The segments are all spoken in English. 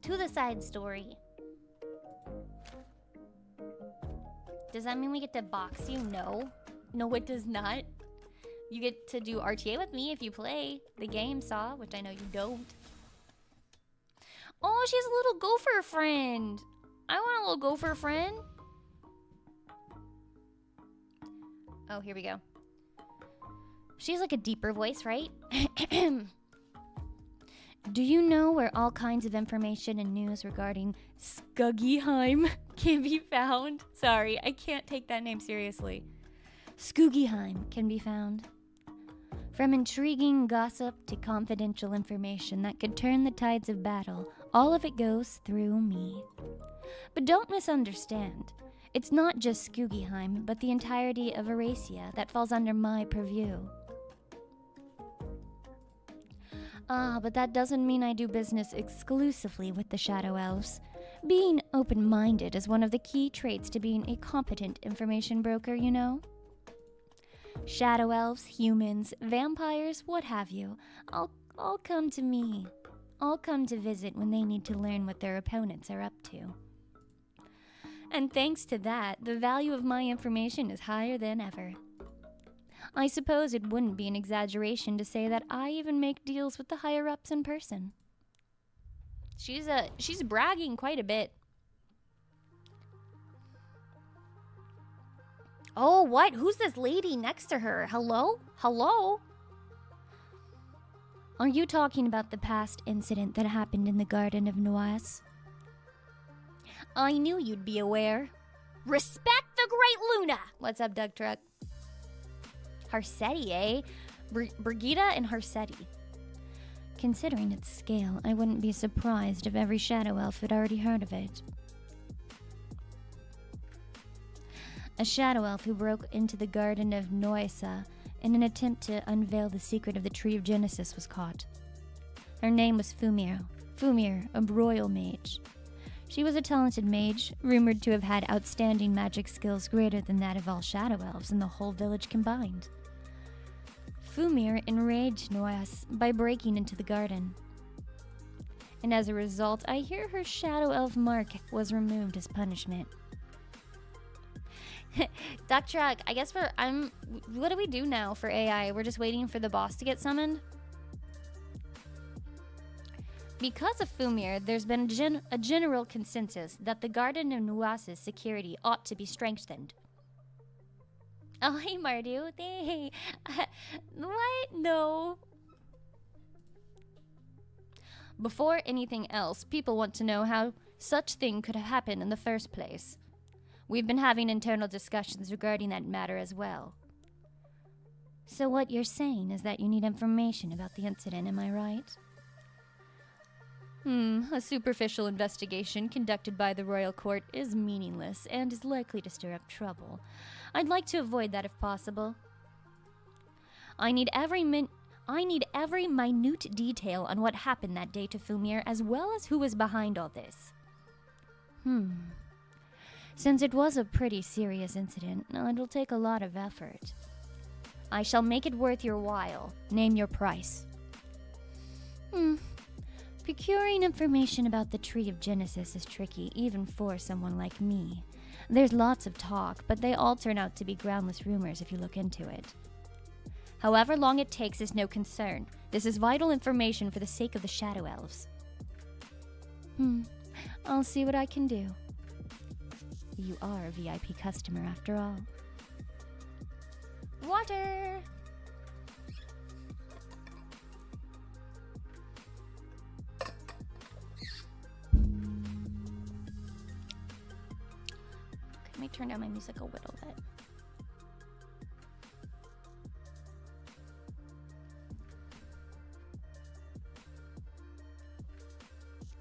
To the side story. Does that mean we get to box you? No. No, it does not. You get to do RTA with me if you play the game, Saw, which I know you don't. Oh, she has a little gopher friend. I want a little gopher friend. Oh, here we go. She has like a deeper voice, right? Do you know where all kinds of information and news regarding Skuggyheim can be found? Sorry, I can't take that name seriously. Skuggyheim can be found. From intriguing gossip to confidential information that could turn the tides of battle, all of it goes through me. But don't misunderstand. It's not just Skuggyheim, but the entirety of Eurasia that falls under my purview. But that doesn't mean I do business exclusively with the Shadow Elves. Being open-minded is one of the key traits to being a competent information broker, you know? Shadow Elves, humans, vampires, what have you, all come to me. All come to visit when they need to learn what their opponents are up to. And thanks to that, the value of my information is higher than ever. I suppose it wouldn't be an exaggeration to say that I even make deals with the higher-ups in person. She's bragging quite a bit. Oh, what? Who's this lady next to her? Hello? Hello? Are you talking about the past incident that happened in the Garden of Noise? I knew you'd be aware. Respect the Great Luna! What's up, Doug Truck? Harsetti, eh? Birgitta and Harsetti. Considering its scale, I wouldn't be surprised if every Shadow Elf had already heard of it. A Shadow Elf who broke into the Garden of Noisa in an attempt to unveil the secret of the Tree of Genesis was caught. Her name was Fumir, a royal mage. She was a talented mage, rumored to have had outstanding magic skills greater than that of all Shadow Elves in the whole village combined. Fumir enraged Noyas by breaking into the garden. And as a result, I hear her Shadow Elf mark was removed as punishment. Duck Truck, I guess what do we do now for AI? We're just waiting for the boss to get summoned? Because of Fumir, there's been a general consensus that the Garden of Nuasa's security ought to be strengthened. Oh, hey, Mardu. Hey. What? No. Before anything else, people want to know how such thing could have happened in the first place. We've been having internal discussions regarding that matter as well. So what you're saying is that you need information about the incident, am I right? A superficial investigation conducted by the royal court is meaningless and is likely to stir up trouble. I'd like to avoid that if possible. I need every minute detail on what happened that day to Fumir, as well as who was behind all this. Since it was a pretty serious incident, it'll take a lot of effort. I shall make it worth your while. Name your price. Procuring information about the Tree of Genesis is tricky, even for someone like me. There's lots of talk, but they all turn out to be groundless rumors if you look into it. However long it takes is no concern. This is vital information for the sake of the Shadow Elves. I'll see what I can do. You are a VIP customer after all. Water! Let me turn down my music a little bit.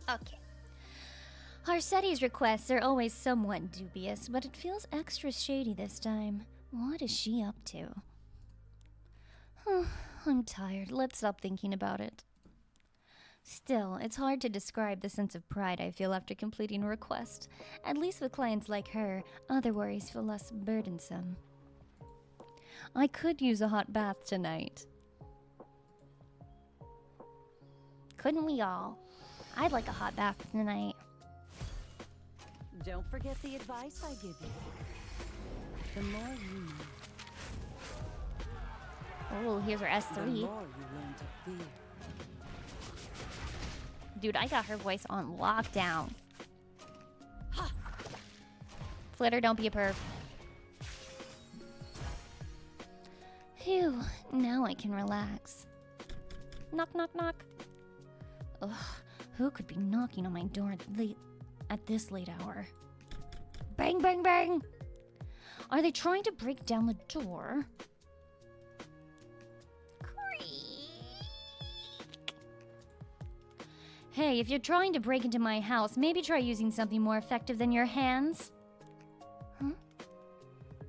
Okay. Harsetti's requests are always somewhat dubious, but it feels extra shady this time. What is she up to? I'm tired. Let's stop thinking about it. Still, it's hard to describe the sense of pride I feel after completing a request. At least with clients like her, other worries feel less burdensome. I could use a hot bath tonight. Couldn't we all? I'd like a hot bath tonight. Don't forget the advice I give you. The more you know, Oh, here's her the S3. more you learn to fear. Dude, I got her voice on lockdown. Flitter, don't be a perv. Phew, now I can relax. Knock, knock, knock. Ugh, who could be knocking on my door at this late hour? Bang, bang, bang! Are they trying to break down the door? Hey, if you're trying to break into my house, maybe try using something more effective than your hands. Huh?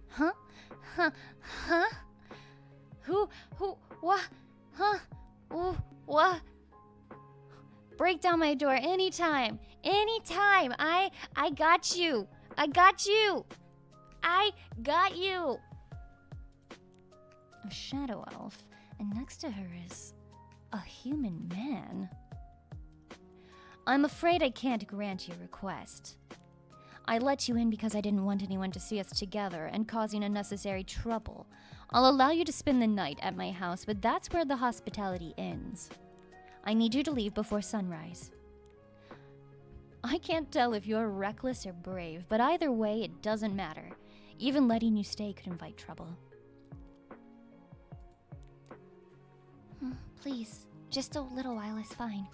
Huh? Huh? Huh? Who, what? Huh? Ooh, what? Break down my door anytime. Anytime. I got you. I got you. I got you. A shadow elf, and next to her is a human man. I'm afraid I can't grant your request. I let you in because I didn't want anyone to see us together and causing unnecessary trouble. I'll allow you to spend the night at my house, but that's where the hospitality ends. I need you to leave before sunrise. I can't tell if you're reckless or brave, but either way, it doesn't matter. Even letting you stay could invite trouble. Please, just a little while is fine.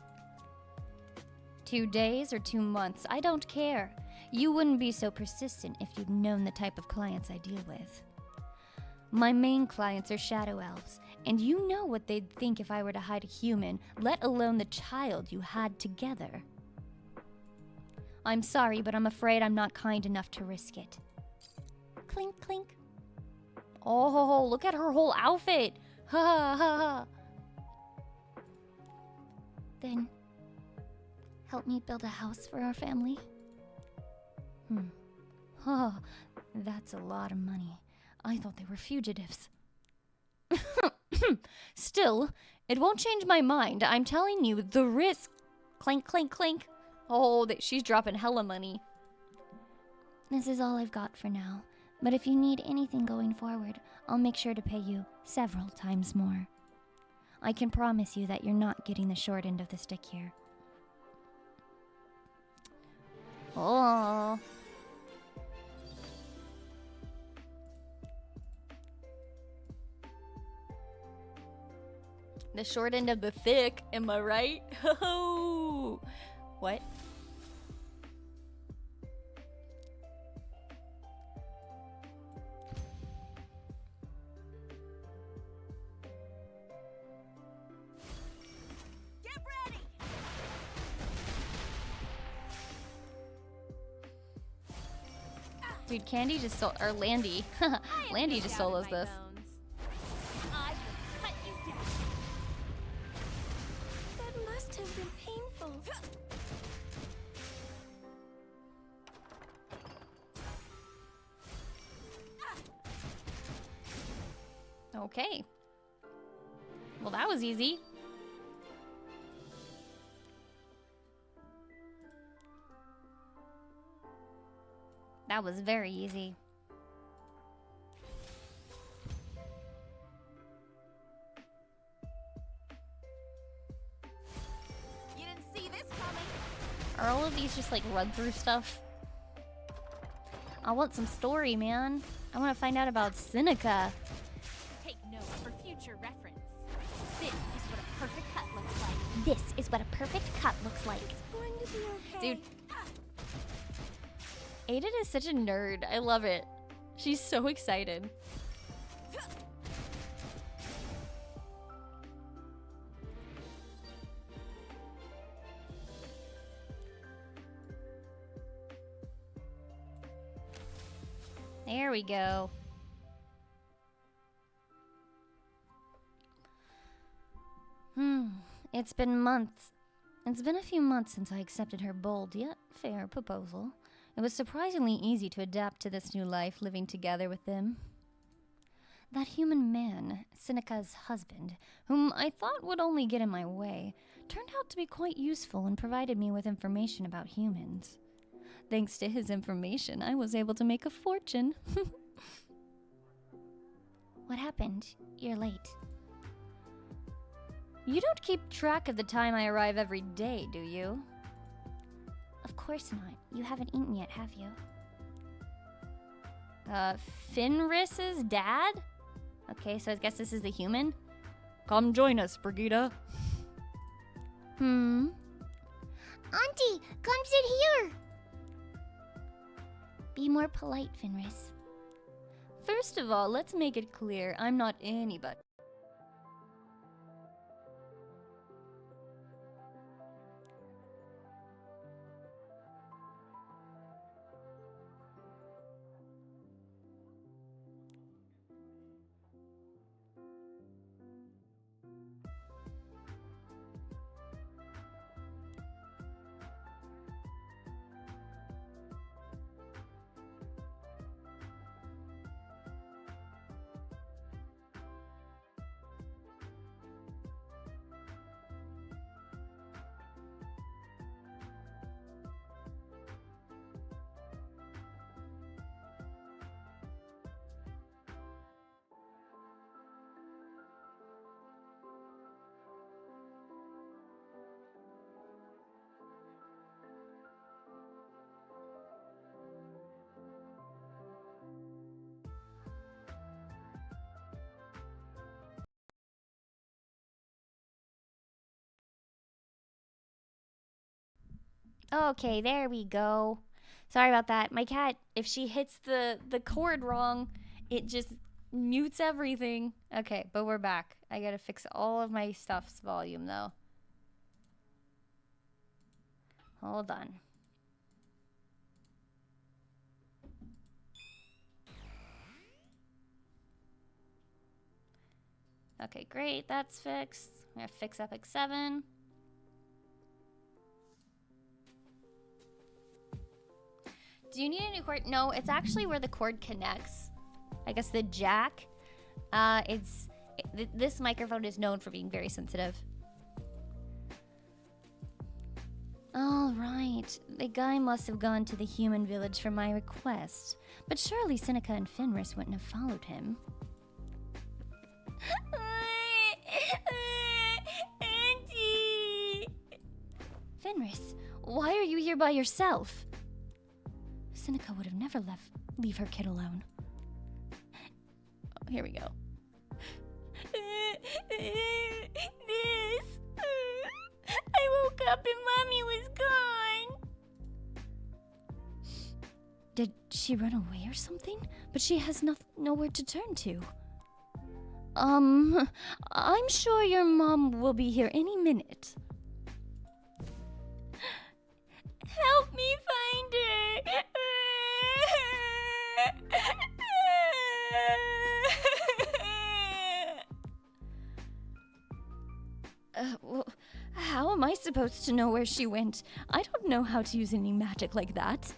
2 days or 2 months, I don't care. You wouldn't be so persistent if you'd known the type of clients I deal with. My main clients are shadow elves, and you know what they'd think if I were to hide a human, let alone the child you had together. I'm sorry, but I'm afraid I'm not kind enough to risk it. Clink, clink. Oh, look at her whole outfit. Ha ha ha ha. Then, help me build a house for our family. Oh, that's a lot of money. I thought they were fugitives. Still, it won't change my mind. I'm telling you, the risk. Clink, clink, clink. Oh, she's dropping hella money. This is all I've got for now. But if you need anything going forward, I'll make sure to pay you several times more. I can promise you that you're not getting the short end of the stick here. Oh. The short end of the thick, am I right? Ho! What? Get ready. Dude, Candy just stole, or Landy. Landy just solos this. I will cut you down. That must have been painful. Okay. Well, that was easy. That was very easy. You didn't see this coming. Are all of these just like run through stuff? I want some story, man. I want to find out about Seneca. Take note for future reference. This is what a perfect cut looks like. This is what a perfect cut looks like. It's going to be okay. Dude. Aiden is such a nerd. I love it. She's so excited. There we go. It's been months. It's been a few months since I accepted her bold yet fair proposal. It was surprisingly easy to adapt to this new life living together with them. That human man, Seneca's husband, whom I thought would only get in my way, turned out to be quite useful and provided me with information about humans. Thanks to his information, I was able to make a fortune. What happened? You're late. You don't keep track of the time I arrive every day, do you? Of course not. You haven't eaten yet, have you? Fenris's dad? Okay, so I guess this is the human? Come join us, Birgitta. Auntie, come sit here! Be more polite, Fenris. First of all, let's make it clear, I'm not anybody. Okay, there we go. Sorry about that. My cat, if she hits the cord wrong, it just mutes everything. Okay, but we're back. I gotta fix all of my stuff's volume, though. Hold on. Okay, great. That's fixed. I'm gonna fix Epic7. Do you need a new cord? No, it's actually where the cord connects. I guess the jack. This microphone is known for being very sensitive. All right. The guy must have gone to the human village for my request. But surely Seneca and Fenris wouldn't have followed him. Auntie! Fenris, why are you here by yourself? Seneca would have never leave her kid alone. Oh, here we go. I woke up and Mommy was gone. Did she run away or something? But she has nowhere to turn to. I'm sure your mom will be here any minute. Help me find her. Well, how am I supposed to know where she went? I don't know how to use any magic like that.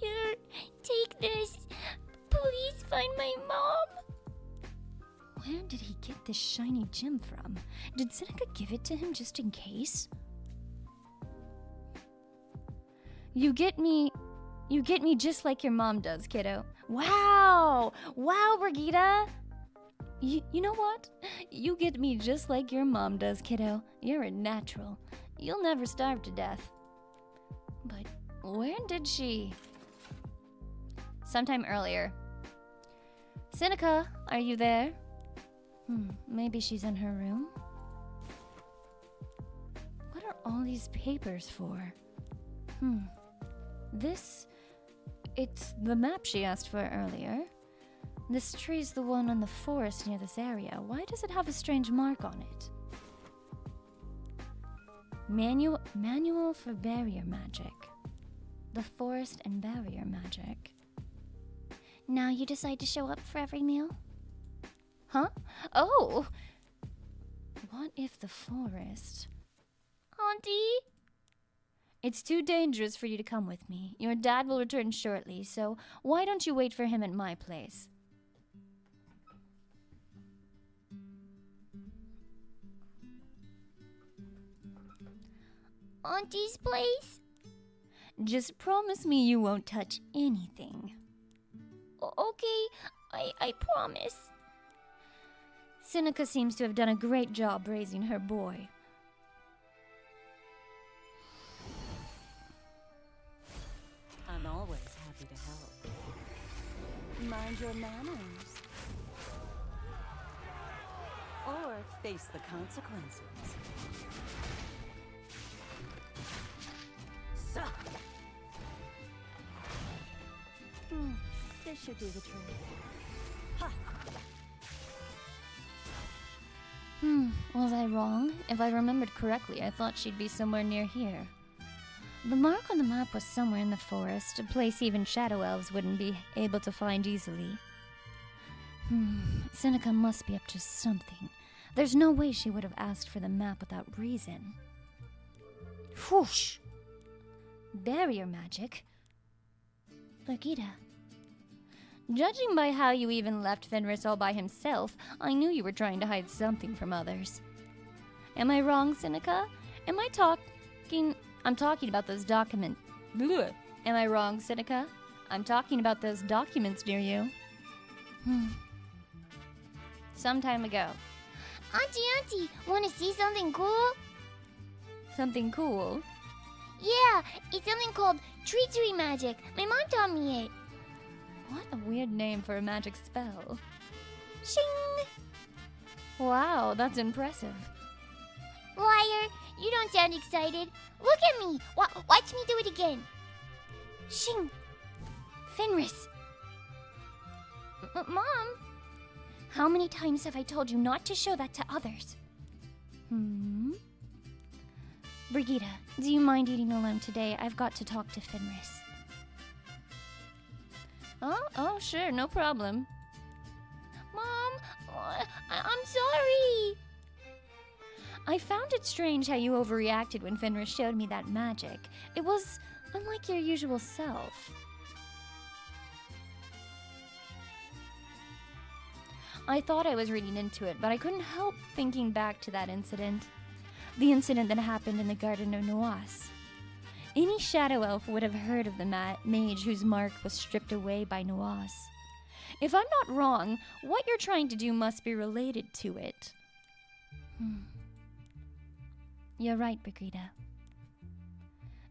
Here, take this. Please find my mom. Where did he get this shiny gem from? Did Seneca give it to him just in case? You get me just like your mom does, kiddo. Wow! Wow, Birgitta! You know what? You get me just like your mom does, kiddo. You're a natural. You'll never starve to death. But where did she? Sometime earlier. Seneca, are you there? Maybe she's in her room? What are all these papers for? It's the map she asked for earlier. This tree's the one in the forest near this area. Why does it have a strange mark on it? Manual for barrier magic. The forest and barrier magic. Now you decide to show up for every meal? Huh? Oh! What if the forest... Auntie? It's too dangerous for you to come with me. Your dad will return shortly, so why don't you wait for him at my place? Auntie's place? Just promise me you won't touch anything. Okay, I promise. Seneca seems to have done a great job raising her boy. I'm always happy to help. Mind your manners. Or face the consequences. So. This should do the trick. Ha! Was I wrong? If I remembered correctly, I thought she'd be somewhere near here. The mark on the map was somewhere in the forest, a place even shadow elves wouldn't be able to find easily. Seneca must be up to something. There's no way she would have asked for the map without reason. Whoosh! Barrier magic? Birgitta. Judging by how you even left Fenris all by himself, I knew you were trying to hide something from others. Am I wrong, Seneca? I'm talking about those documents. Am I wrong, Seneca? I'm talking about those documents near you. Some time ago. Auntie, wanna see something cool? Something cool? Yeah, it's something called tree magic. My mom taught me it. What a weird name for a magic spell. Shing! Wow, that's impressive. Liar, you don't sound excited. Look at me. Watch me do it again. Shing! Fenris! Mom? How many times have I told you not to show that to others? Birgitta, do you mind eating alone today? I've got to talk to Fenris. Oh, sure, no problem. Mom, I'm sorry. I found it strange how you overreacted when Fenris showed me that magic. It was unlike your usual self. I thought I was reading into it, but I couldn't help thinking back to that incident. The incident that happened in the Garden of Noas. Any shadow elf would have heard of the mage whose mark was stripped away by Noas. If I'm not wrong, what you're trying to do must be related to it. You're right, Birgitta.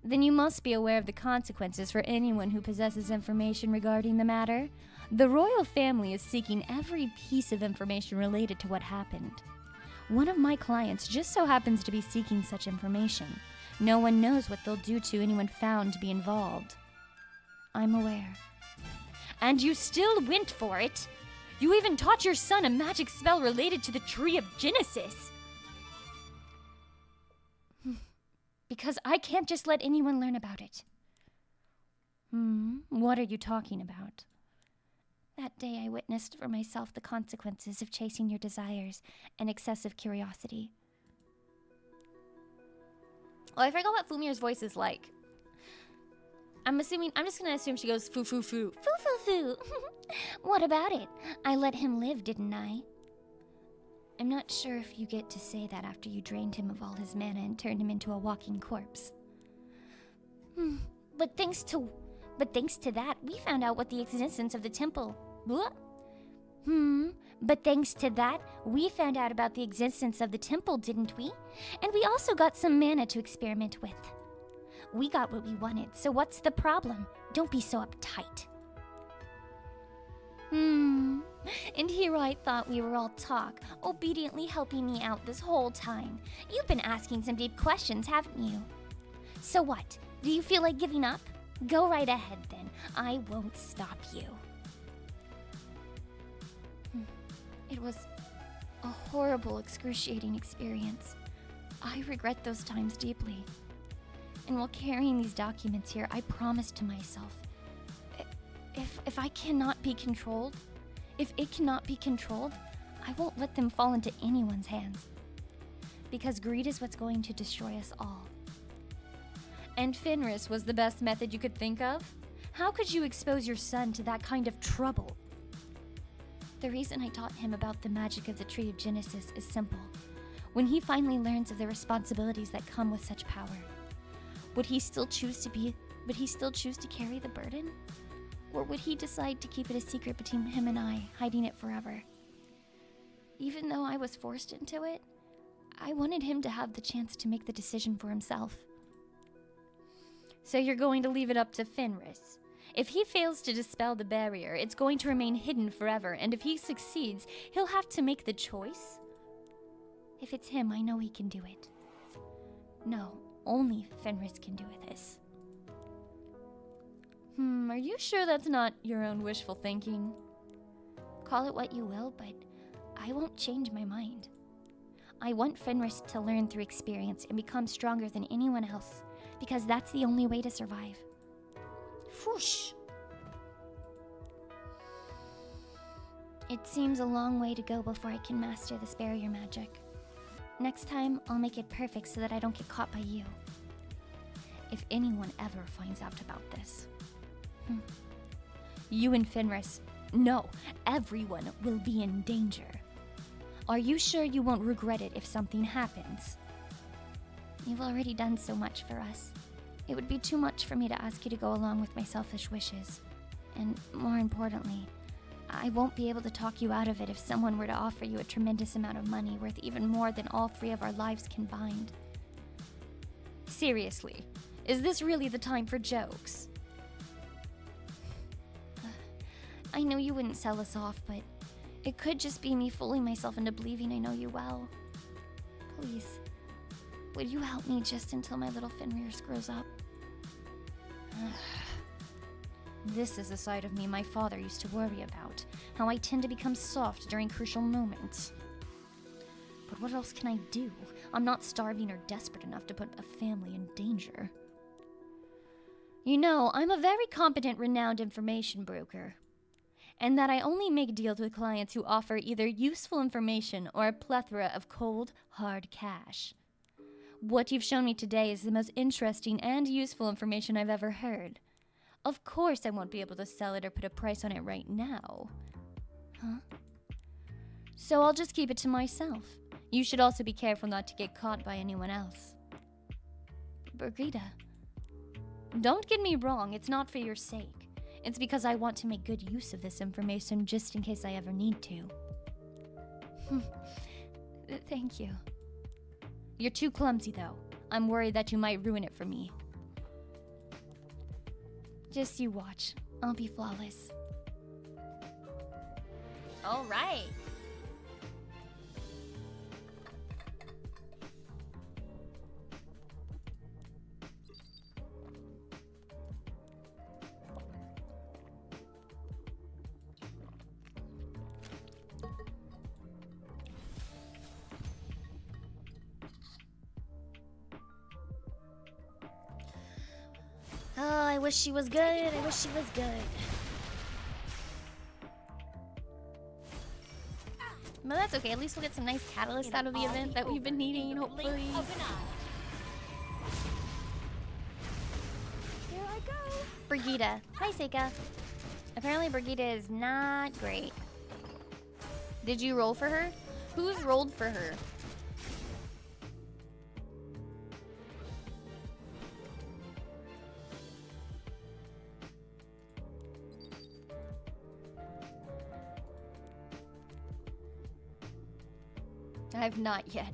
Then you must be aware of the consequences for anyone who possesses information regarding the matter. The royal family is seeking every piece of information related to what happened. One of my clients just so happens to be seeking such information. No one knows what they'll do to anyone found to be involved. I'm aware. And you still went for it! You even taught your son a magic spell related to the Tree of Genesis! Because I can't just let anyone learn about it. What are you talking about? That day I witnessed for myself the consequences of chasing your desires and excessive curiosity. Oh, I forgot what Fumir's voice is like. I'm just gonna assume she goes foo foo foo. Foo foo foo. What about it? I let him live, didn't I? I'm not sure if you get to say that after you drained him of all his mana and turned him into a walking corpse. But thanks to that, we found out what the existence of the temple. But thanks to that, we found out about the existence of the temple, didn't we? And we also got some mana to experiment with. We got what we wanted, so what's the problem? Don't be so uptight. And here I thought we were all talk, obediently helping me out this whole time. You've been asking some deep questions, haven't you? So what? Do you feel like giving up? Go right ahead then. I won't stop you. It was a horrible, excruciating experience. I regret those times deeply. And while carrying these documents here, I promised to myself, if I cannot be controlled, if it cannot be controlled, I won't let them fall into anyone's hands. Because greed is what's going to destroy us all. And Fenris was the best method you could think of? How could you expose your son to that kind of trouble? The reason I taught him about the magic of the Tree of Genesis is simple. When he finally learns of the responsibilities that come with such power, would he still choose to carry the burden? Or would he decide to keep it a secret between him and I, hiding it forever? Even though I was forced into it, I wanted him to have the chance to make the decision for himself. So you're going to leave it up to Fenris. If he fails to dispel the barrier, it's going to remain hidden forever, and if he succeeds, he'll have to make the choice? If it's him, I know he can do it. No, only Fenris can do this. Are you sure that's not your own wishful thinking? Call it what you will, but I won't change my mind. I want Fenris to learn through experience and become stronger than anyone else, because that's the only way to survive. Whoosh! It seems a long way to go before I can master this barrier magic. Next time, I'll make it perfect so that I don't get caught by you. If anyone ever finds out about this. You and Fenris, no, everyone will be in danger. Are you sure you won't regret it if something happens? You've already done so much for us. It would be too much for me to ask you to go along with my selfish wishes. And more importantly, I won't be able to talk you out of it if someone were to offer you a tremendous amount of money worth even more than all 3 of our lives combined. Seriously, is this really the time for jokes? I know you wouldn't sell us off, but it could just be me fooling myself into believing I know you well. Please, would you help me just until my little Fenris grows up? This is a side of me my father used to worry about, how I tend to become soft during crucial moments. But what else can I do? I'm not starving or desperate enough to put a family in danger. You know, I'm a very competent, renowned information broker. And that I only make deals with clients who offer either useful information or a plethora of cold, hard cash. What you've shown me today is the most interesting and useful information I've ever heard. Of course I won't be able to sell it or put a price on it right now. Huh? So I'll just keep it to myself. You should also be careful not to get caught by anyone else. Birgitta. Don't get me wrong, it's not for your sake. It's because I want to make good use of this information just in case I ever need to. Thank you. You're too clumsy, though. I'm worried that you might ruin it for me. Just you watch. I'll be flawless. All right. Oh, I wish she was good. I wish she was good. But that's okay. At least we'll get some nice catalyst out of the event that we've been needing, hopefully. Here I go. Birgitta. Hi, Seika. Apparently Birgitta is not great. Did you roll for her? Who's rolled for her? I've not yet.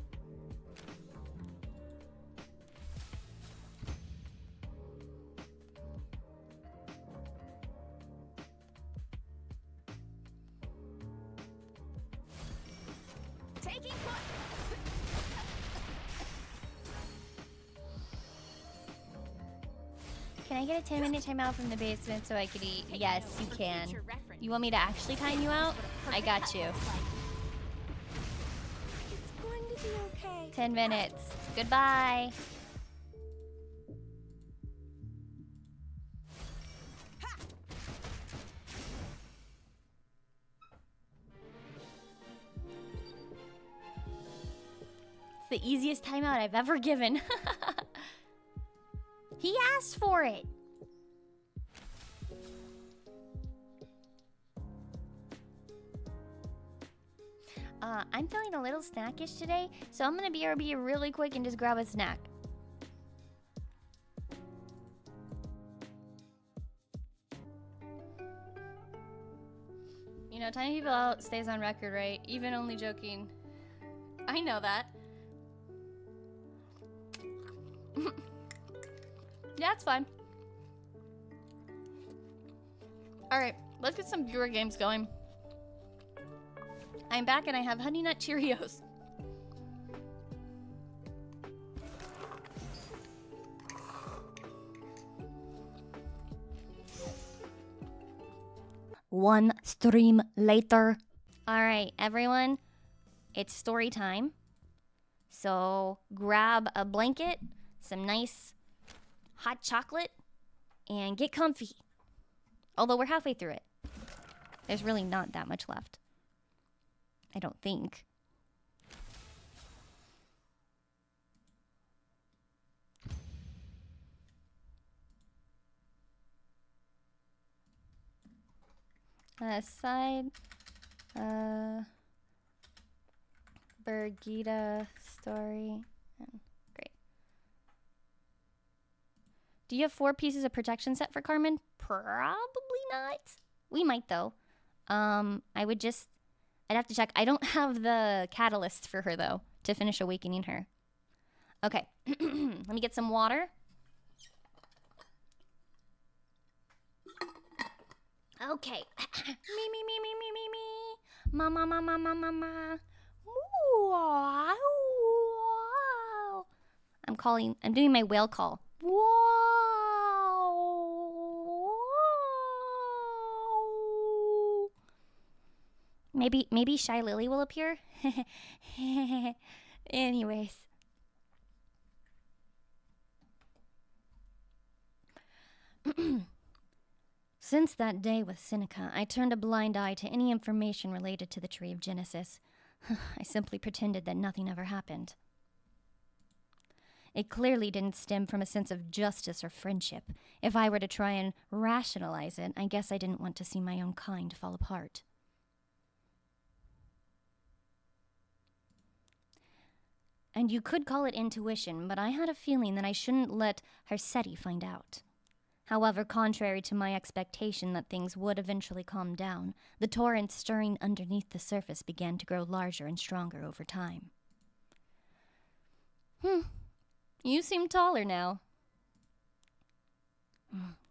Taking foot. Can I get a 10-minute timeout from the basement so I could eat? Yes, you For can. future reference, You want me to actually time you out? I got you. It's going to be okay. 10 minutes. Goodbye. It's the easiest timeout I've ever given. He asked for it. I'm feeling a little snackish today, so I'm gonna BRB really quick and just grab a snack. You know, Tiny People Out stays on record, right? Even only joking. I know that. Yeah, it's fine. Alright, let's get some viewer games going. I'm back and I have Honey Nut Cheerios. One stream later. Alright, everyone. It's story time. So grab a blanket, some nice hot chocolate, and get comfy. Although we're halfway through it. There's really not that much left. I don't think. Birgitta story. Great. Do you have 4 pieces of protection set for Carmen? Probably not. We might though. I'd have to check. I don't have the catalyst for her though to finish awakening her. Okay. Let me get some water. Okay. Me. Ma. Wow. I'm doing my whale call. Wow. Maybe Shy Lily will appear? Anyways. Since that day with Seneca, I turned a blind eye to any information related to the Tree of Genesis. I simply pretended that nothing ever happened. It clearly didn't stem from a sense of justice or friendship. If I were to try and rationalize it, I guess I didn't want to see my own kind fall apart. And you could call it intuition, but I had a feeling that I shouldn't let Hersetti find out. However, contrary to my expectation that things would eventually calm down, the torrent stirring underneath the surface began to grow larger and stronger over time. You seem taller now.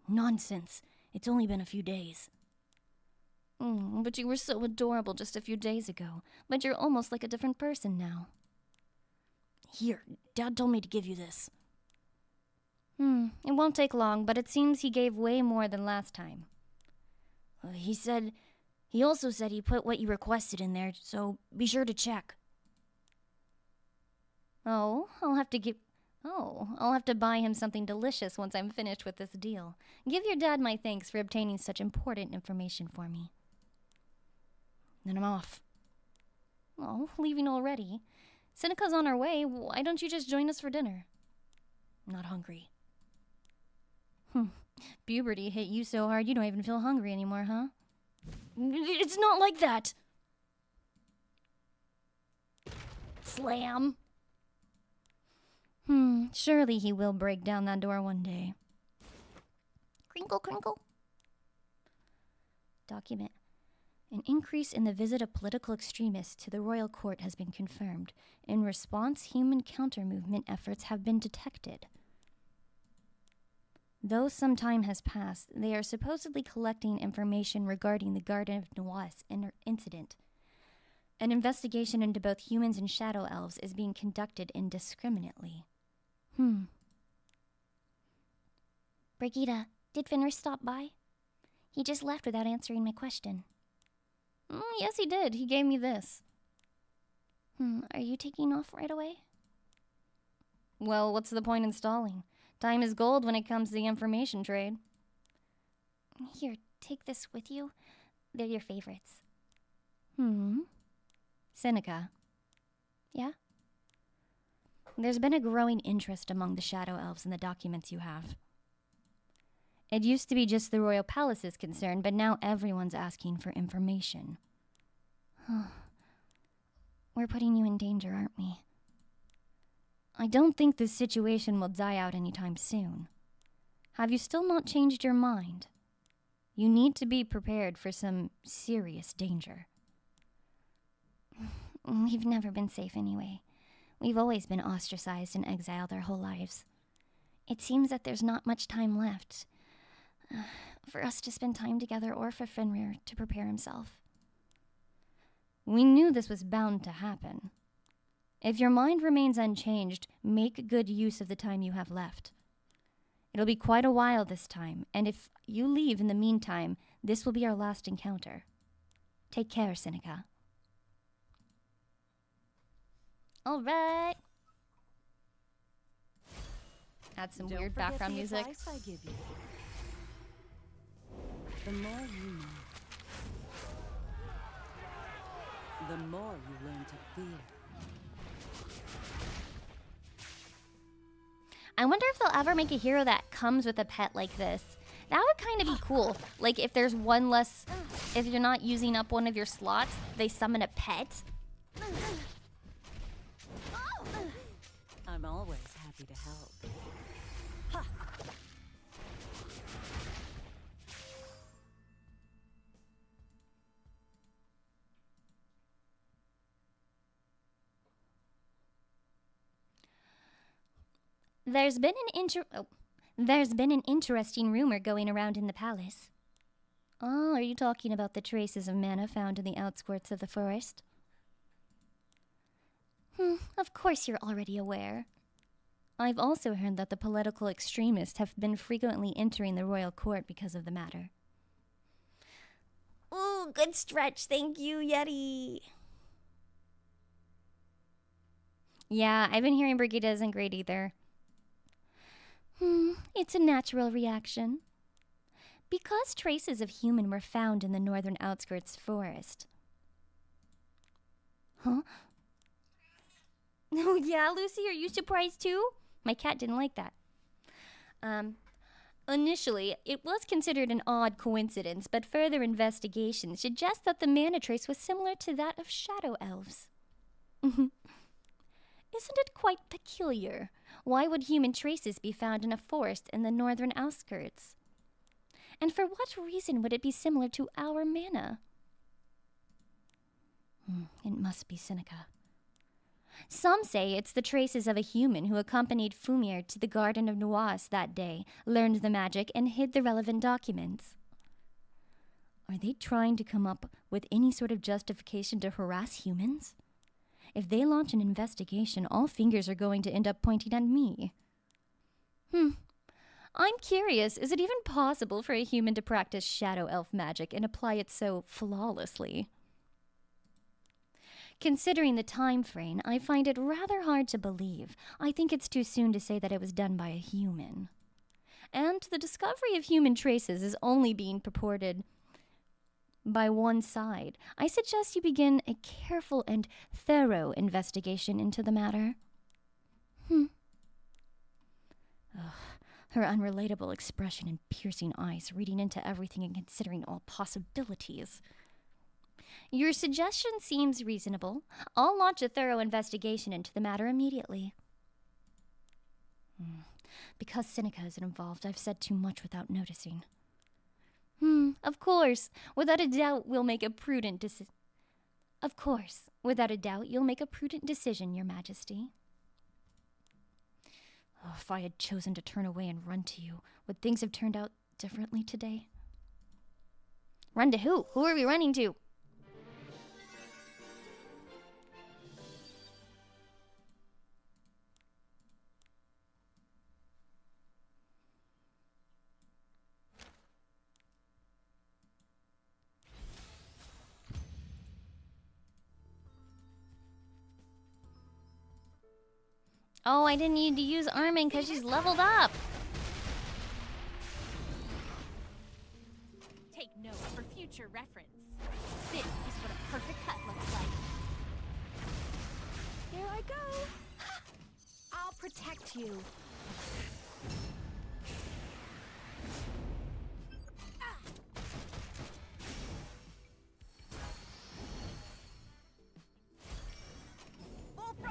Nonsense. It's only been a few days. But you were so adorable just a few days ago. But you're almost like a different person now. Here, Dad told me to give you this. It won't take long, but it seems he gave way more than last time. He also said he put what you requested in there, so be sure to check. I'll have to buy him something delicious once I'm finished with this deal. Give your dad my thanks for obtaining such important information for me. Then I'm off. Oh, leaving already? Seneca's on our way. Why don't you just join us for dinner? I'm not hungry. Puberty hit you so hard you don't even feel hungry anymore, huh? It's not like that! Slam! Surely he will break down that door one day. Crinkle, crinkle. Document. An increase in the visit of political extremists to the royal court has been confirmed. In response, human counter-movement efforts have been detected. Though some time has passed, they are supposedly collecting information regarding the Garden of Noise incident. An investigation into both humans and shadow elves is being conducted indiscriminately. Birgitta, did Fenris stop by? He just left without answering my question. Yes, he did. He gave me this. Are you taking off right away? Well, what's the point in stalling? Time is gold when it comes to the information trade. Here, take this with you. They're your favorites. Seneca. Yeah? There's been a growing interest among the Shadow Elves in the documents you have. It used to be just the royal palace's concern, but now everyone's asking for information. We're putting you in danger, aren't we? I don't think this situation will die out anytime soon. Have you still not changed your mind? You need to be prepared for some serious danger. We've never been safe anyway. We've always been ostracized and exiled our whole lives. It seems that there's not much time left for us to spend time together or for Fenrir to prepare himself. We knew this was bound to happen. If your mind remains unchanged, make good use of the time you have left. It'll be quite a while this time, and if you leave in the meantime, this will be our last encounter. Take care, Seneca. All right. Add some Don't weird forget background the music. advice I give you. The more you know, the more you learn to fear. I wonder if they'll ever make a hero that comes with a pet like this. That would kind of be cool. Like if there's one less, if you're not using up one of your slots, they summon a pet. I'm always happy to help. There's been an interesting rumor going around in the palace. Oh, are you talking about the traces of mana found in the outskirts of the forest? Of course you're already aware. I've also heard that the political extremists have been frequently entering the royal court because of the matter. Ooh, good stretch. Thank you, Yeti. Yeah, I've been hearing Birgitta isn't great either. It's a natural reaction. Because traces of human were found in the northern outskirts forest. Huh? Oh yeah, Lucy, are you surprised too? My cat didn't like that. Initially, it was considered an odd coincidence, but further investigation suggests that the mana trace was similar to that of shadow elves. Isn't it quite peculiar? Why would human traces be found in a forest in the northern outskirts? And for what reason would it be similar to our mana? It must be Seneca. Some say it's the traces of a human who accompanied Fumir to the Garden of Nuas that day, learned the magic, and hid the relevant documents. Are they trying to come up with any sort of justification to harass humans? If they launch an investigation, all fingers are going to end up pointing at me. I'm curious, is it even possible for a human to practice shadow elf magic and apply it so flawlessly? Considering the time frame, I find it rather hard to believe. I think it's too soon to say that it was done by a human. And the discovery of human traces is only being purported by one side. I suggest you begin a careful and thorough investigation into the matter. Her unrelatable expression and piercing eyes, reading into everything and considering all possibilities. Your suggestion seems reasonable. I'll launch a thorough investigation into the matter immediately. Because Seneca is involved, I've said too much without noticing. Of course. Without a doubt, we'll make a prudent decision. Of course. Without a doubt, you'll make a prudent decision, Your Majesty. Oh, if I had chosen to turn away and run to you, would things have turned out differently today? Run to who? Who are we running to? Oh, I didn't need to use Armin because she's leveled up. Take note for future reference. This is what a perfect cut looks like. Here I go. I'll protect you.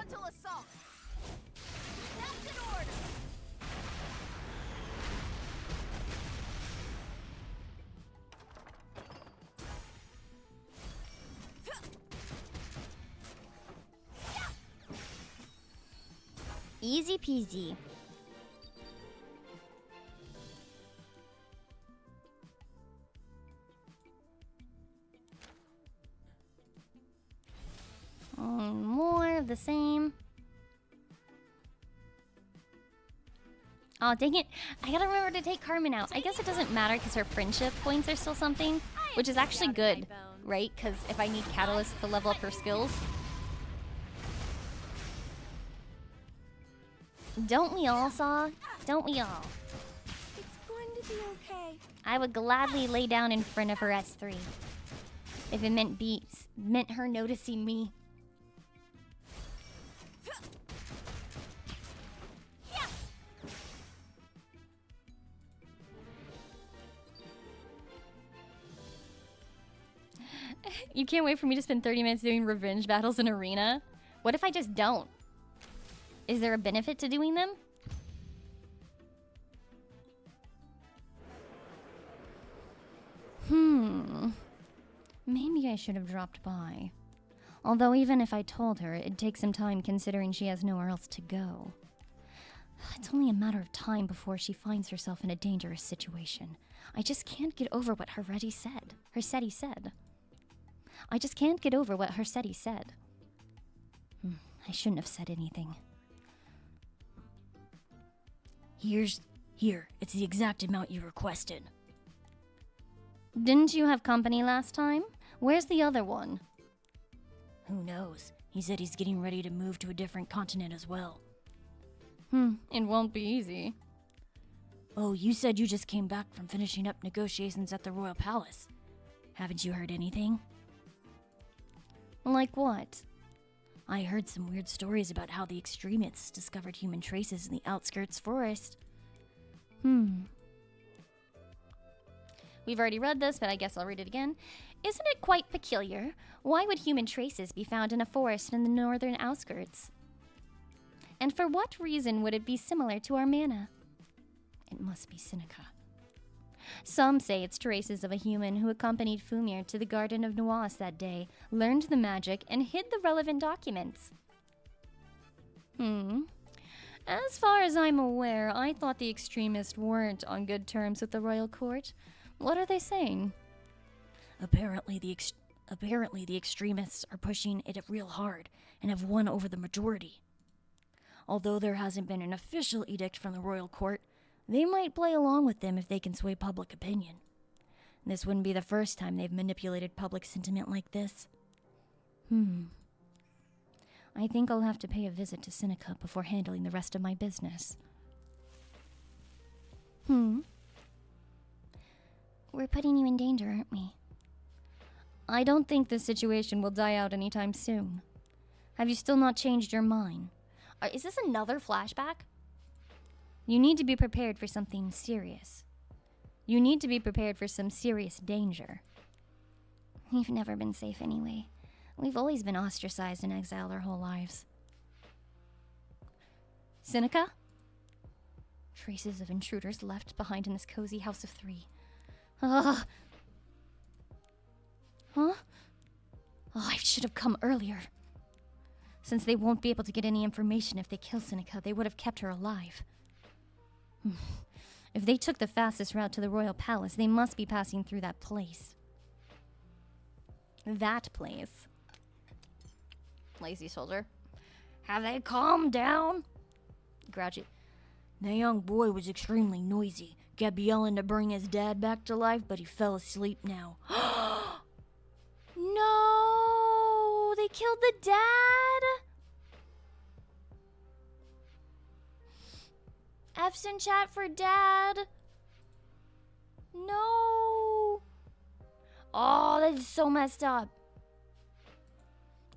Frontal assault. That's an order. Easy peasy. More of the same. Oh, dang it. I gotta remember to take Carmen out. I guess it doesn't matter because her friendship points are still something, which is actually good, right? Because if I need catalysts to level up her skills. Don't we all, Saw? Don't we all? It's going to be okay. I would gladly lay down in front of her S3 if it meant her noticing me. You can't wait for me to spend 30 minutes doing revenge battles in Arena? What if I just don't? Is there a benefit to doing them? Maybe I should have dropped by. Although even if I told her, it'd take some time considering she has nowhere else to go. It's only a matter of time before she finds herself in a dangerous situation. I just can't get over what Hersetti said. I just can't get over what Hersetti said. I shouldn't have said anything. Here, it's the exact amount you requested. Didn't you have company last time? Where's the other one? Who knows? He said he's getting ready to move to a different continent as well. It won't be easy. Oh, you said you just came back from finishing up negotiations at the Royal Palace. Haven't you heard anything? Like what? I heard some weird stories about how the extremists discovered human traces in the outskirts forest. We've already read this, but I guess I'll read it again. Isn't it quite peculiar? Why would human traces be found in a forest in the northern outskirts? And for what reason would it be similar to our mana? It must be Seneca. Some say it's traces of a human who accompanied Fumir to the Garden of Nuas that day, learned the magic, and hid the relevant documents. As far as I'm aware, I thought the extremists weren't on good terms with the royal court. What are they saying? Apparently the extremists are pushing it real hard and have won over the majority. Although there hasn't been an official edict from the royal court, they might play along with them if they can sway public opinion. This wouldn't be the first time they've manipulated public sentiment like this. I think I'll have to pay a visit to Seneca before handling the rest of my business. We're putting you in danger, aren't we? I don't think this situation will die out anytime soon. Have you still not changed your mind? Is this another flashback? You need to be prepared for something serious. You need to be prepared for some serious danger. We've never been safe anyway. We've always been ostracized and exiled our whole lives. Seneca? Traces of intruders left behind in this cozy house of 3. Huh? Oh, I should have come earlier. Since they won't be able to get any information if they kill Seneca, they would have kept her alive. If they took the fastest route to the royal palace, they must be passing through that place. That place. Lazy soldier. Have they calmed down? Grouchy. The young boy was extremely noisy, kept yelling to bring his dad back to life, but he fell asleep now. No! They killed the dad? F's in chat for dad. No. Oh, that is so messed up.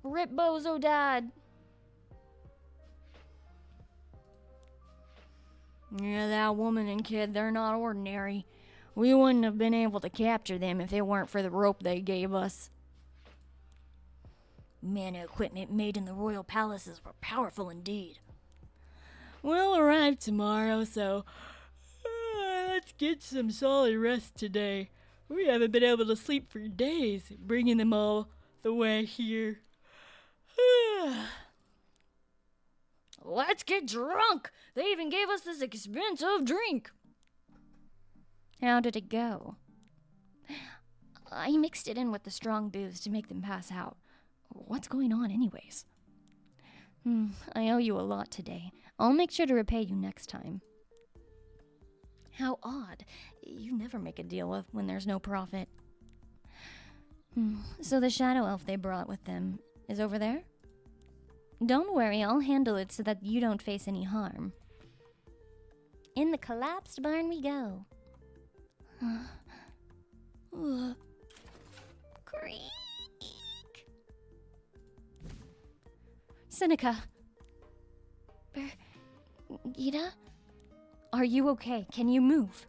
Rip Bozo dad. Yeah, that woman and kid, they're not ordinary. We wouldn't have been able to capture them if it weren't for the rope they gave us. Mana equipment made in the royal palaces were powerful indeed. We'll arrive tomorrow, so let's get some solid rest today. We haven't been able to sleep for days, bringing them all the way here. Let's get drunk! They even gave us this expensive drink. How did it go? I mixed it in with the strong booze to make them pass out. What's going on anyways? I owe you a lot today. I'll make sure to repay you next time. How odd. You never make a deal with when there's no profit. So the shadow elf they brought with them is over there? Don't worry, I'll handle it so that you don't face any harm. In the collapsed barn we go. Creak. Seneca. Birgitta? Are you okay? Can you move?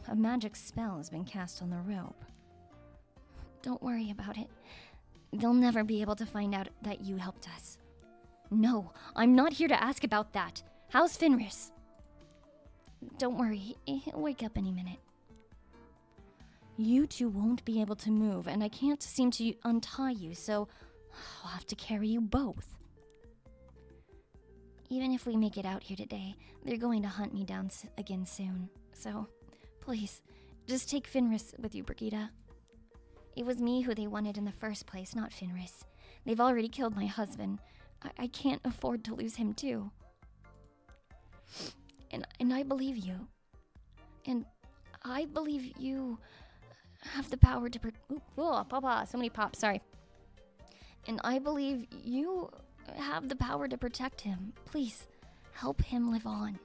A magic spell has been cast on the rope. Don't worry about it. They'll never be able to find out that you helped us. No, I'm not here to ask about that. How's Fenris? Don't worry, he'll wake up any minute. You two won't be able to move, and I can't seem to untie you, so I'll have to carry you both. Even if we make it out here today, they're going to hunt me down again soon. So, please, just take Fenris with you, Birgitta. It was me who they wanted in the first place, not Fenris. They've already killed my husband. I can't afford to lose him too. And I believe you. And I believe you have the power to Papa, so many pops, sorry. And I believe you have the power to protect him. Please, help him live on.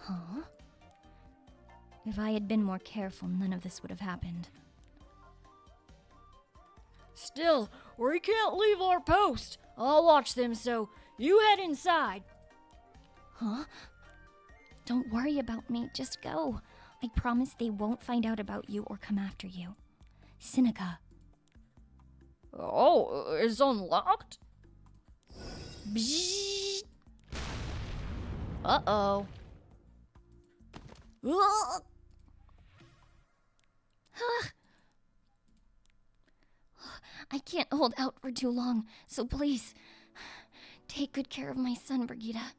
Huh? If I had been more careful, none of this would have happened. Still, we can't leave our post. I'll watch them, so you head inside. Huh? Don't worry about me, just go. I promise they won't find out about you or come after you. Seneca. Oh, it's unlocked? Uh-oh. I can't hold out for too long, so please, take good care of my son, Birgitta.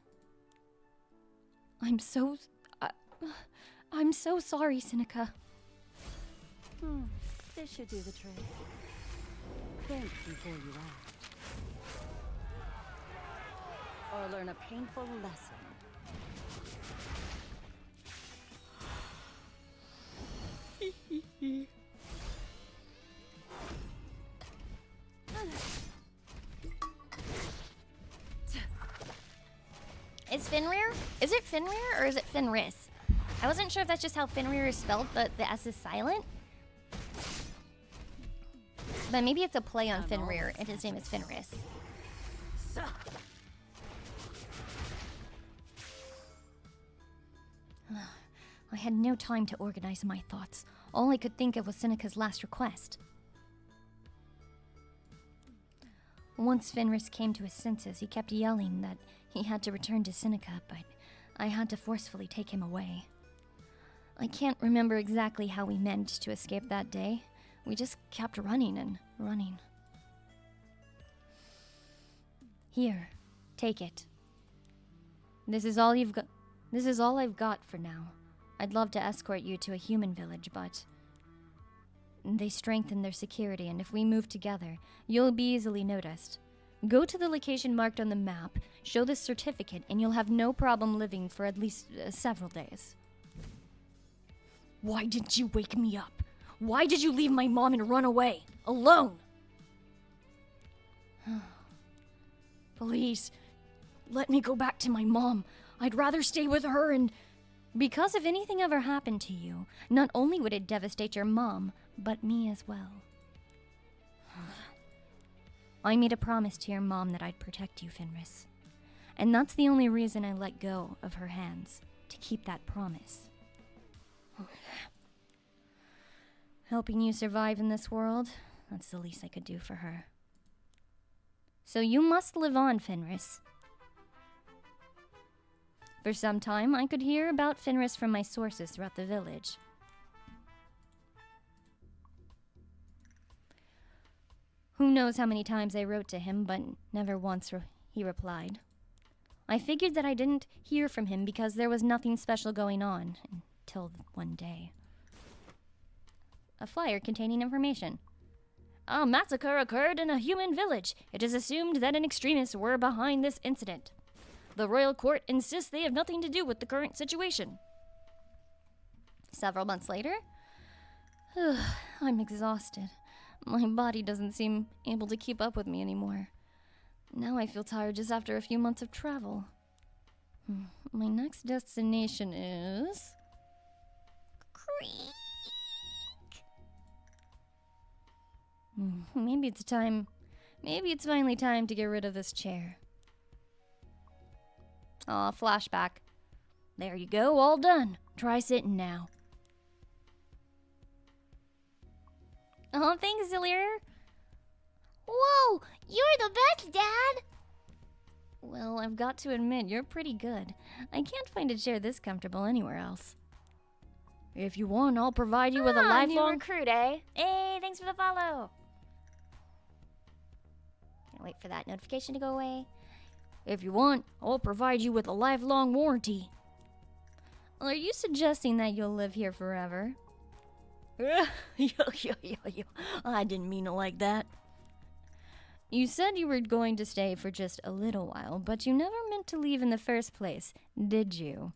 I'm so sorry, Seneca. This should do the trick. Think before you act. Or learn a painful lesson. Is Fenrir? Is it Fenrir or is it Fenris? I wasn't sure if that's just how Fenrir is spelled, but the S is silent. But maybe it's a play on Fenrir, and his name is Fenris. I had no time to organize my thoughts. All I could think of was Seneca's last request. Once Fenris came to his senses, he kept yelling that he had to return to Seneca, but I had to forcefully take him away. I can't remember exactly how we managed to escape that day. We just kept running and running. Here, take it. This is all you've got. This is all I've got for now. I'd love to escort you to a human village, but they strengthen their security, and if we move together, you'll be easily noticed. Go to the location marked on the map, show this certificate, and you'll have no problem living for at least several days. Why didn't you wake me up? Why did you leave my mom and run away? Alone? Please, let me go back to my mom. I'd rather stay with her and... Because if anything ever happened to you, not only would it devastate your mom, but me as well. I made a promise to your mom that I'd protect you, Fenris. And that's the only reason I let go of her hands, to keep that promise. helping you survive in this world. That's the least I could do for her. So you must live on, Fenris. For some time, I could hear about Fenris from my sources throughout the village. Who knows how many times I wrote to him, but never once he replied. I figured that I didn't hear from him because there was nothing special going on, until one day. A flyer containing information. A massacre occurred in a human village. It is assumed that an extremist were behind this incident. The royal court insists they have nothing to do with the current situation. Several months later, I'm exhausted. My body doesn't seem able to keep up with me anymore. Now I feel tired just after a few months of travel. My next destination is... Creek. Maybe it's finally time to get rid of this chair. Aw, flashback. There you go, all done. Try sitting now. Oh, thanks, Zillier. Whoa, you're the best, Dad! Well, I've got to admit, you're pretty good. I can't find a chair this comfortable anywhere else. If you want, I'll provide you with a New lifelong... recruit, eh? Hey, thanks for the follow. Can't wait for that notification to go away. If you want, I'll provide you with a lifelong warranty. Are you suggesting that you'll live here forever? I didn't mean it like that. You said you were going to stay for just a little while, but you never meant to leave in the first place, did you?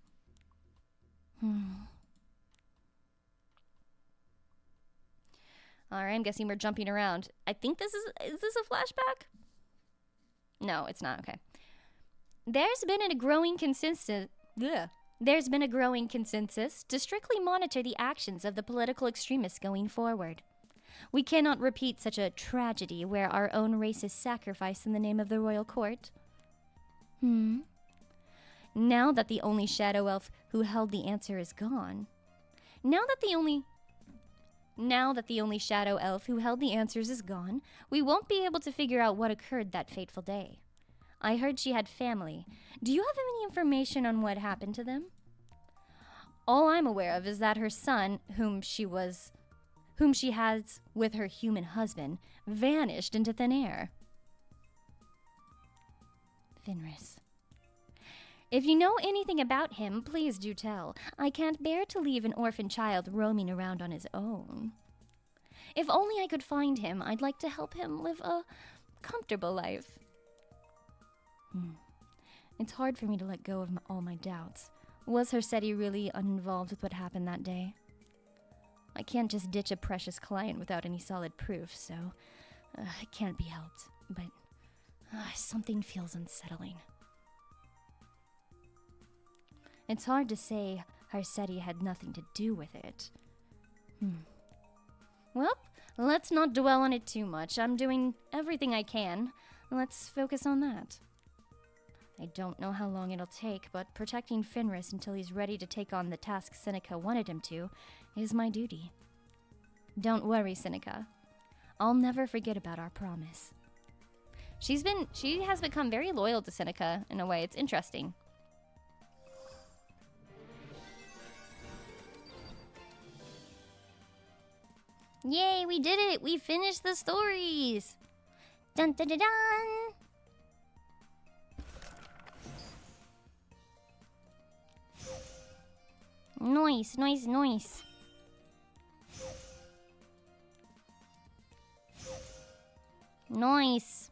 Alright, I'm guessing we're jumping around. I think this is this a flashback? No, it's not. Okay. There's been a growing consensus to strictly monitor the actions of the political extremists going forward. We cannot repeat such a tragedy where our own race is sacrificed in the name of the royal court. Now that the only shadow elf who held the answer is gone. Now that the only shadow elf who held the answers is gone, we won't be able to figure out what occurred that fateful day. I heard she had family. Do you have any information on what happened to them? All I'm aware of is that her son, whom she has with her human husband, vanished into thin air. Fenris. If you know anything about him, please do tell. I can't bear to leave an orphan child roaming around on his own. If only I could find him, I'd like to help him live a comfortable life. It's hard for me to let go of all my doubts. Was Hersetti really uninvolved with what happened that day? I can't just ditch a precious client without any solid proof, so it can't be helped. But something feels unsettling. It's hard to say Hersetti had nothing to do with it. Well, let's not dwell on it too much. I'm doing everything I can. Let's focus on that. I don't know how long it'll take, but protecting Fenris until he's ready to take on the task Seneca wanted him to is my duty. Don't worry, Seneca. I'll never forget about our promise. She has become very loyal to Seneca in a way. It's interesting. Yay, we did it! We finished the stories! Dun dun dun dun! Nice, nice, nice. Nice.